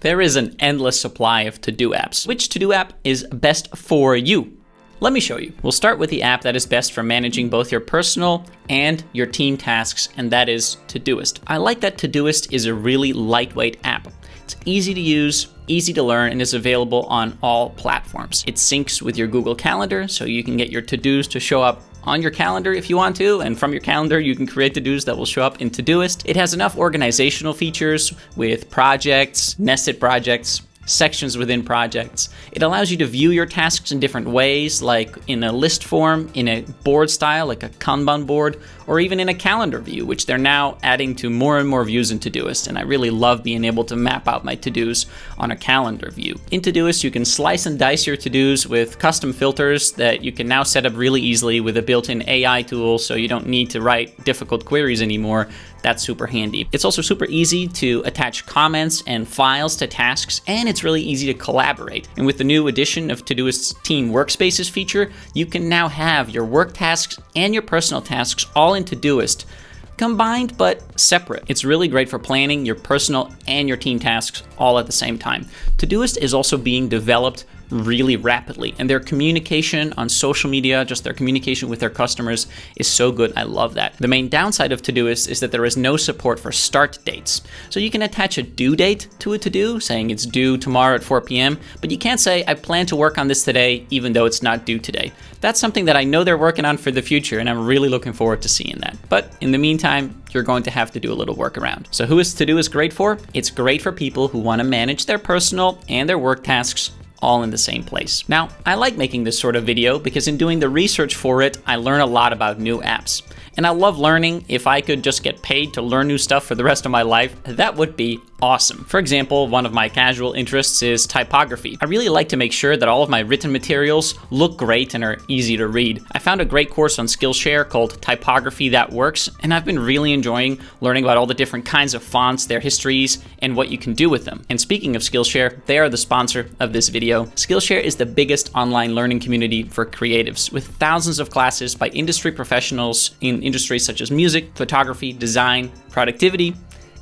There is an endless supply of to-do apps. Which to-do app is best for you? Let me show you. We'll start with the app that is best for managing both your personal and your team tasks, and that is Todoist. I like that Todoist is a really lightweight app. It's easy to use, easy to learn, and is available on all platforms. It syncs with your Google Calendar, so you can get your to-dos to show up on your calendar if you want to, and from your calendar you can create to-dos that will show up in Todoist. It has enough organizational features with projects, nested projects, sections within projects. It allows you to view your tasks in different ways, like in a list form, in a board style, like a Kanban board, or even in a calendar view, which they're now adding to more and more views in Todoist. And I really love being able to map out my to-dos on a calendar view. In Todoist, you can slice and dice your to-dos with custom filters that you can now set up really easily with a built-in AI tool, so you don't need to write difficult queries anymore. That's super handy. It's also super easy to attach comments and files to tasks, and it's really easy to collaborate. And with the new addition of Todoist's Team Workspaces feature, you can now have your work tasks and your personal tasks all in Todoist, combined but separate. It's really great for planning your personal and your team tasks all at the same time. Todoist is also being developed really rapidly, and their communication on social media, just their communication with their customers, is so good. I love that. The main downside of Todoist is that there is no support for start dates. So you can attach a due date to a to-do, saying it's due tomorrow at 4 p.m., but you can't say, I plan to work on this today, even though it's not due today. That's something that I know they're working on for the future, and I'm really looking forward to seeing that. But in the meantime, you're going to have to do a little workaround. So who is Todoist great for? It's great for people who want to manage their personal and their work tasks all in the same place. Now, I like making this sort of video because in doing the research for it, I learn a lot about new apps. And I love learning. If I could just get paid to learn new stuff for the rest of my life, that would be awesome. For example, one of my casual interests is typography. I really like to make sure that all of my written materials look great and are easy to read. I found a great course on Skillshare called Typography That Works, and I've been really enjoying learning about all the different kinds of fonts, their histories, and what you can do with them. And speaking of Skillshare, they are the sponsor of this video. Skillshare is the biggest online learning community for creatives, with thousands of classes by industry professionals in industries such as music, photography, design, productivity,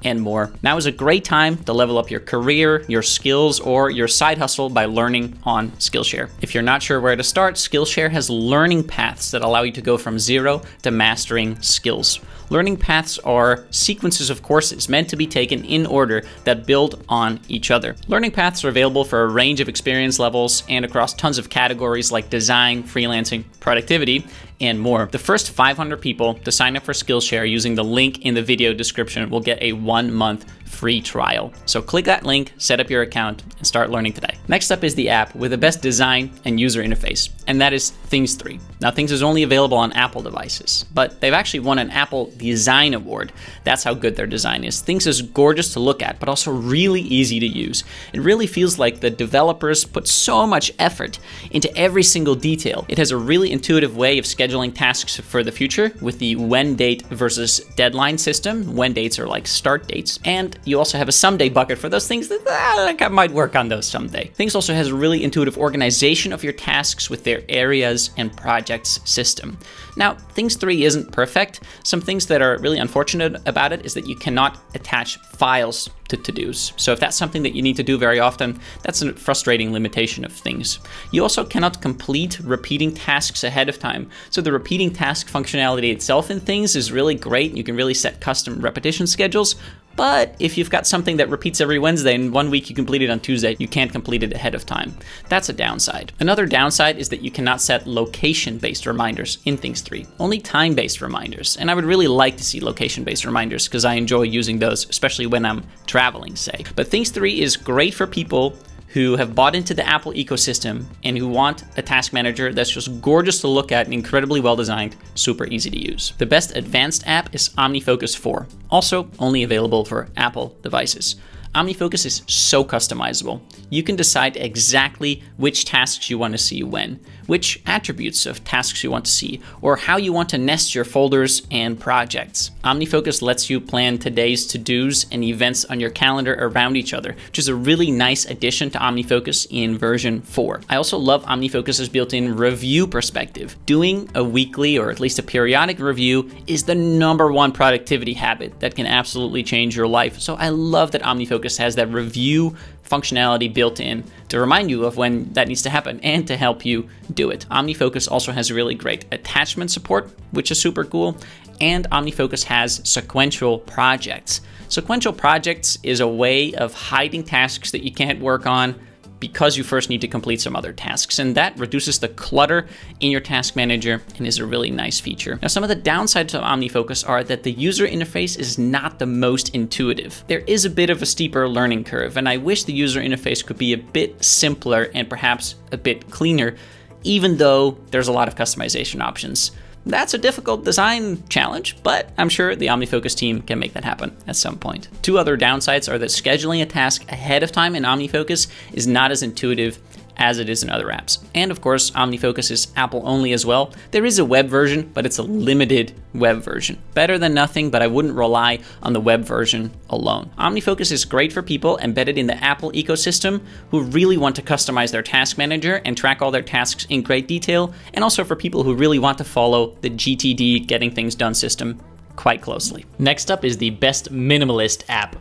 and more. Now is a great time to level up your career, your skills, or your side hustle by learning on Skillshare. If you're not sure where to start, Skillshare has learning paths that allow you to go from zero to mastering skills. Learning paths are sequences of courses meant to be taken in order that build on each other. Learning paths are available for a range of experience levels and across tons of categories like design, freelancing, productivity, and more. The first 500 people to sign up for Skillshare using the link in the video description will get a 1-month free trial. So click that link, set up your account, and start learning today. Next up is the app with the best design and user interface, and that is Things 3. Now, Things is only available on Apple devices, but they've actually won an Apple Design Award. That's how good their design is. Things is gorgeous to look at, but also really easy to use. It really feels like the developers put so much effort into every single detail. It has a really intuitive way of scheduling tasks for the future with the when date versus deadline system. When dates are like start dates, and you also have a someday bucket for those things that I might work on those someday. Things also has a really intuitive organization of your tasks with their areas and projects system. Now, Things 3 isn't perfect. Some things that are really unfortunate about it is that you cannot attach files to to-dos. So if that's something that you need to do very often, that's a frustrating limitation of Things. You also cannot complete repeating tasks ahead of time. So the repeating task functionality itself in Things is really great. You can really set custom repetition schedules. But if you've got something that repeats every Wednesday and one week you complete it on Tuesday, you can't complete it ahead of time. That's a downside. Another downside is that you cannot set location-based reminders in Things 3, only time-based reminders. And I would really like to see location-based reminders because I enjoy using those, especially when I'm traveling, say. But Things 3 is great for people who have bought into the Apple ecosystem and who want a task manager that's just gorgeous to look at and incredibly well designed, super easy to use. The best advanced app is OmniFocus 4, also only available for Apple devices. OmniFocus is so customizable. You can decide exactly which tasks you want to see when, which attributes of tasks you want to see, or how you want to nest your folders and projects. OmniFocus lets you plan today's to-dos and events on your calendar around each other, which is a really nice addition to OmniFocus in version 4. I also love OmniFocus's built-in review perspective. Doing a weekly or at least a periodic review is the #1 productivity habit that can absolutely change your life. So I love that OmniFocus OmniFocus has that review functionality built in to remind you of when that needs to happen and to help you do it. OmniFocus also has really great attachment support, which is super cool, and OmniFocus has sequential projects. Sequential projects is a way of hiding tasks that you can't work on because you first need to complete some other tasks, and that reduces the clutter in your task manager and is a really nice feature. Now, some of the downsides of OmniFocus are that the user interface is not the most intuitive. There is a bit of a steeper learning curve, and I wish the user interface could be a bit simpler and perhaps a bit cleaner, even though there's a lot of customization options. That's a difficult design challenge, but I'm sure the OmniFocus team can make that happen at some point. Two other downsides are that scheduling a task ahead of time in OmniFocus is not as intuitive as it is in other apps. And of course, OmniFocus is Apple only as well. There is a web version, but it's a limited web version. Better than nothing, but I wouldn't rely on the web version alone. OmniFocus is great for people embedded in the Apple ecosystem who really want to customize their task manager and track all their tasks in great detail, and also for people who really want to follow the GTD, getting things done system, quite closely. Next up is the best minimalist app,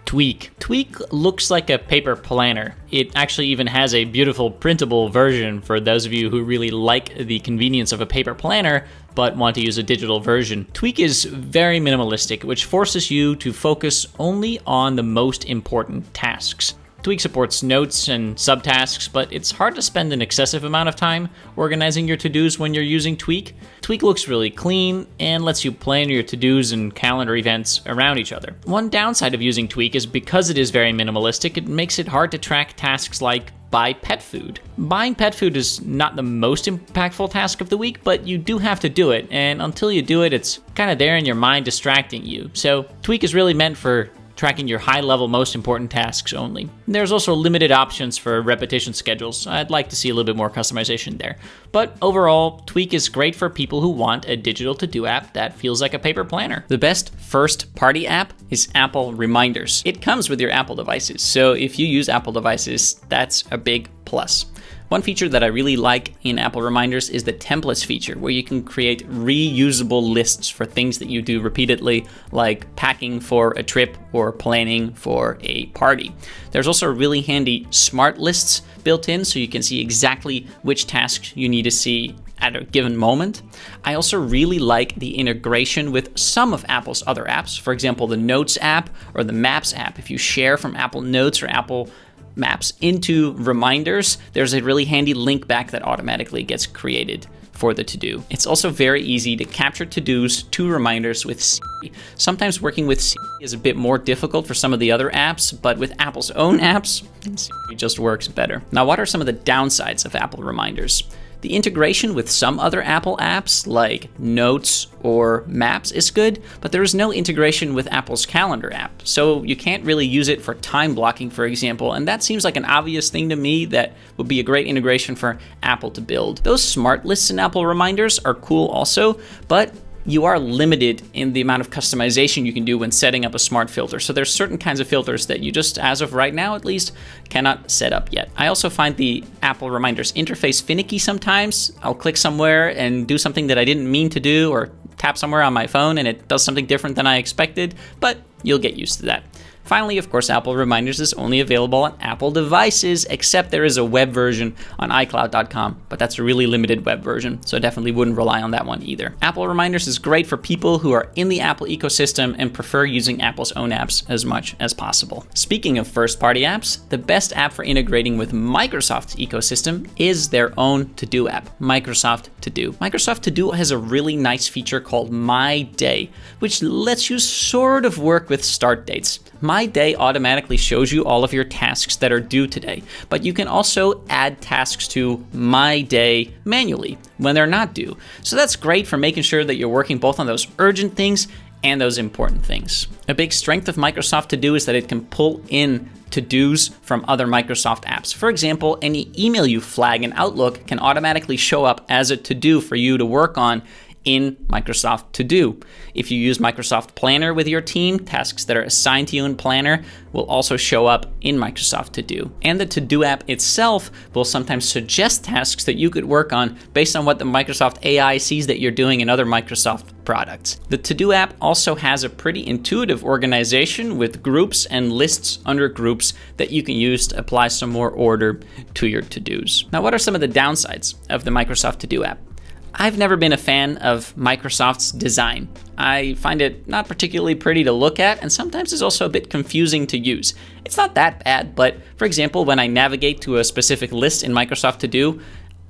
Tweak. Tweak looks like a paper planner. It actually even has a beautiful printable version for those of you who really like the convenience of a paper planner but want to use a digital version. Tweak is very minimalistic, which forces you to focus only on the most important tasks. Tweak supports notes and subtasks, but it's hard to spend an excessive amount of time organizing your to-dos when you're using Tweak. Tweak looks really clean and lets you plan your to-dos and calendar events around each other. One downside of using Tweak is because it is very minimalistic, it makes it hard to track tasks like buy pet food. Buying pet food is not the most impactful task of the week, but you do have to do it, and until you do it, it's kind of there in your mind distracting you. So Tweak is really meant for tracking your high-level, most important tasks only. There's also limited options for repetition schedules. I'd like to see a little bit more customization there. But overall, Tweak is great for people who want a digital to-do app that feels like a paper planner. The best first-party app is Apple Reminders. It comes with your Apple devices, so if you use Apple devices, that's a big plus. One feature that I really like in Apple Reminders is the templates feature, where you can create reusable lists for things that you do repeatedly, like packing for a trip or planning for a party. There's also really handy smart lists built in, so you can see exactly which tasks you need to see at a given moment. I also really like the integration with some of Apple's other apps. For example, the Notes app or the Maps app. If you share from Apple Notes or Apple Maps into Reminders, there's a really handy link back that automatically gets created for the to-do. It's also very easy to capture to-dos to Reminders with Siri. Sometimes working with Siri is a bit more difficult for some of the other apps, but with Apple's own apps, Siri just works better. Now, what are some of the downsides of Apple Reminders? The integration with some other Apple apps like Notes or Maps is good, but there is no integration with Apple's Calendar app. So you can't really use it for time blocking, for example, and that seems like an obvious thing to me that would be a great integration for Apple to build. Those smart lists in Apple Reminders are cool also, but you are limited in the amount of customization you can do when setting up a smart filter. So there's certain kinds of filters that you just, as of right now at least, cannot set up yet. I also find the Apple Reminders interface finicky sometimes. I'll click somewhere and do something that I didn't mean to do, or tap somewhere on my phone and it does something different than I expected, but you'll get used to that. Finally, of course, Apple Reminders is only available on Apple devices, except there is a web version on iCloud.com, but that's a really limited web version, so I definitely wouldn't rely on that one either. Apple Reminders is great for people who are in the Apple ecosystem and prefer using Apple's own apps as much as possible. Speaking of first-party apps, the best app for integrating with Microsoft's ecosystem is their own to-do app, Microsoft To Do. Microsoft To Do has a really nice feature called My Day, which lets you sort of work with start dates. My Day automatically shows you all of your tasks that are due today, but you can also add tasks to My Day manually when they're not due. So that's great for making sure that you're working both on those urgent things and those important things. A big strength of Microsoft To Do is that it can pull in to-dos from other Microsoft apps. For example, any email you flag in Outlook can automatically show up as a to-do for you to work on in Microsoft To Do. If you use Microsoft Planner with your team, tasks that are assigned to you in Planner will also show up in Microsoft To Do. And the To Do app itself will sometimes suggest tasks that you could work on based on what the Microsoft AI sees that you're doing in other Microsoft products. The To-Do app also has a pretty intuitive organization with groups and lists under groups that you can use to apply some more order to your to-dos. Now, what are some of the downsides of the Microsoft To-Do app? I've never been a fan of Microsoft's design. I find it not particularly pretty to look at, and sometimes it's also a bit confusing to use. It's not that bad, but for example, when I navigate to a specific list in Microsoft To-Do,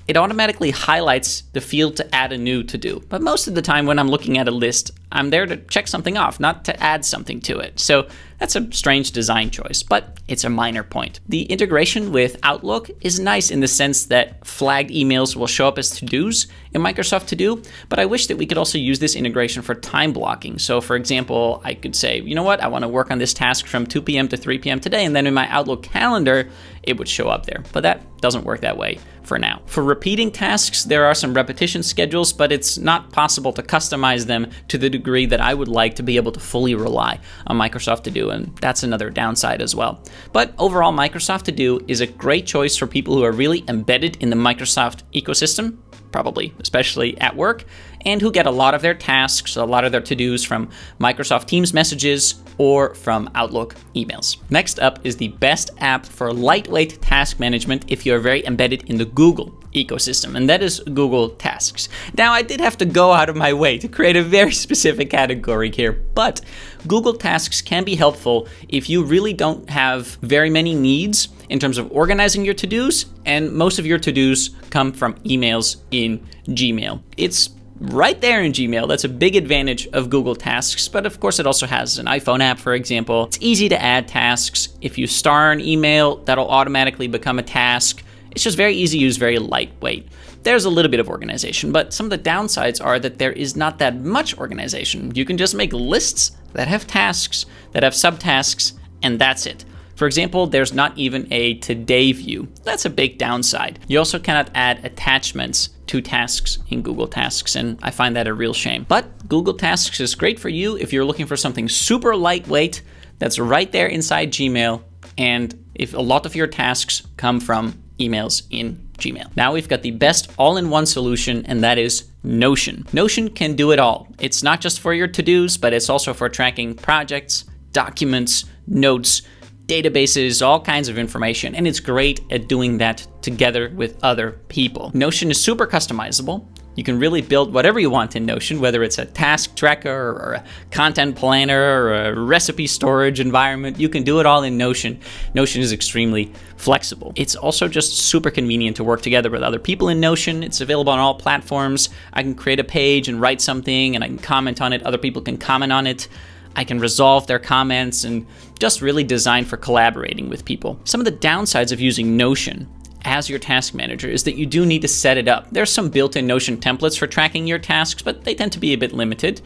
it automatically highlights the field to add a new to-do. But most of the time when I'm looking at a list, I'm there to check something off, not to add something to it. So that's a strange design choice, but it's a minor point. The integration with Outlook is nice in the sense that flagged emails will show up as to-dos in Microsoft To-Do, but I wish that we could also use this integration for time blocking. So for example, I could say, you know what, I want to work on this task from 2 p.m. to 3 p.m. today, and then in my Outlook calendar, it would show up there. But that doesn't work that way for now. For repeating tasks, there are some repetition schedules, but it's not possible to customize them to the degree that I would like to be able to fully rely on Microsoft To-Do, and that's another downside as well. But overall, Microsoft To-Do is a great choice for people who are really embedded in the Microsoft ecosystem, probably especially at work, and who get a lot of their tasks, a lot of their to-dos from Microsoft Teams messages or from Outlook emails. Next up is the best app for lightweight task management if you're very embedded in the Google ecosystem, and that is Google Tasks. Now, I did have to go out of my way to create a very specific category here, but Google Tasks can be helpful if you really don't have very many needs in terms of organizing your to-dos, and most of your to-dos come from emails in Gmail. It's right there in Gmail. That's a big advantage of Google Tasks, but of course it also has an iPhone app, for example. It's easy to add tasks. If you star an email, that'll automatically become a task. It's just very easy to use, very lightweight. There's a little bit of organization, but some of the downsides are that there is not that much organization. You can just make lists that have tasks, that have subtasks, and that's it. For example, there's not even a today view. That's a big downside. You also cannot add attachments to tasks in Google Tasks, and I find that a real shame. But Google Tasks is great for you if you're looking for something super lightweight that's right there inside Gmail, and if a lot of your tasks come from emails in Gmail. Now we've got the best all-in-one solution, and that is Notion. Notion can do it all. It's not just for your to-dos, but it's also for tracking projects, documents, notes, databases, all kinds of information, and it's great at doing that together with other people. Notion is super customizable. You can really build whatever you want in Notion, whether it's a task tracker or a content planner or a recipe storage environment. You can do it all in Notion. Notion is extremely flexible. It's also just super convenient to work together with other people in Notion. It's available on all platforms. I can create a page and write something, and I can comment on it. Other people can comment on it. I can resolve their comments, and just really designed for collaborating with people. Some of the downsides of using Notion as your task manager is that you do need to set it up. There's some built-in Notion templates for tracking your tasks, but they tend to be a bit limited.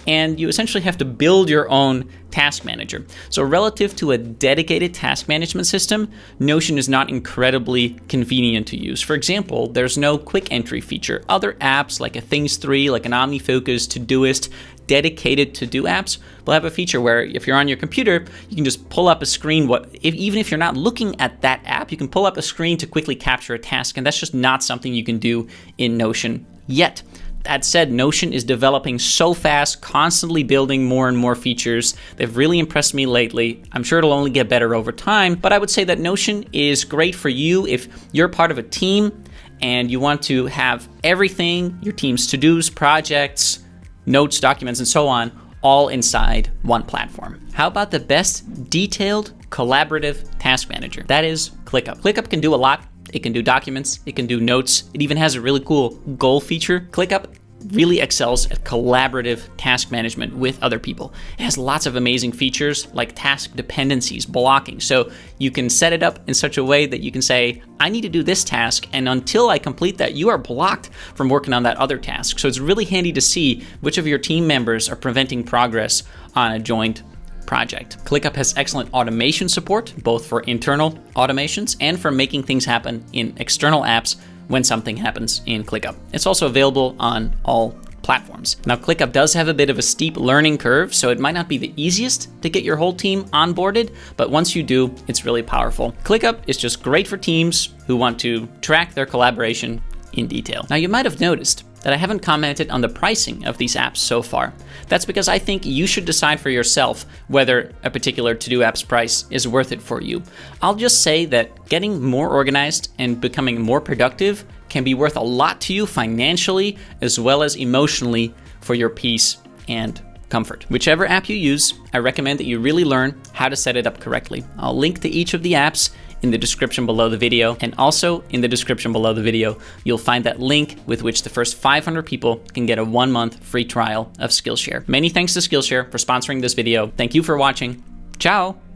And you essentially have to build your own task manager. So relative to a dedicated task management system, Notion is not incredibly convenient to use. For example, there's no quick entry feature. Other apps like a Things 3, like an OmniFocus, Todoist, dedicated to-do apps will have a feature where if you're on your computer, you can just pull up a screen. Even if you're not looking at that app, you can pull up a screen to quickly capture a task, and that's just not something you can do in Notion yet. That said, Notion is developing so fast, constantly building more and more features. They've really impressed me lately. I'm sure it'll only get better over time, but I would say that Notion is great for you if you're part of a team and you want to have everything, your team's to-dos, projects, notes, documents, and so on, all inside one platform. How about the best detailed collaborative task manager? That is ClickUp. ClickUp can do a lot. It can do documents, it can do notes, it even has a really cool goal feature. ClickUp really excels at collaborative task management with other people. It has lots of amazing features like task dependencies, blocking. So you can set it up in such a way that you can say, I need to do this task, and until I complete that, you are blocked from working on that other task. So it's really handy to see which of your team members are preventing progress on a joint project. ClickUp has excellent automation support, both for internal automations and for making things happen in external apps when something happens in ClickUp. It's also available on all platforms. Now, ClickUp does have a bit of a steep learning curve, so it might not be the easiest to get your whole team onboarded, but once you do, it's really powerful. ClickUp is just great for teams who want to track their collaboration in detail. Now, you might have noticed that I haven't commented on the pricing of these apps so far. That's because I think you should decide for yourself whether a particular to-do app's price is worth it for you. I'll just say that getting more organized and becoming more productive can be worth a lot to you financially as well as emotionally for your peace and comfort. Whichever app you use, I recommend that you really learn how to set it up correctly. I'll link to each of the apps in the description below the video, and also in the description below the video, you'll find that link with which the first 500 people can get a 1-month free trial of Skillshare. Many thanks to Skillshare for sponsoring this video. Thank you for watching. Ciao!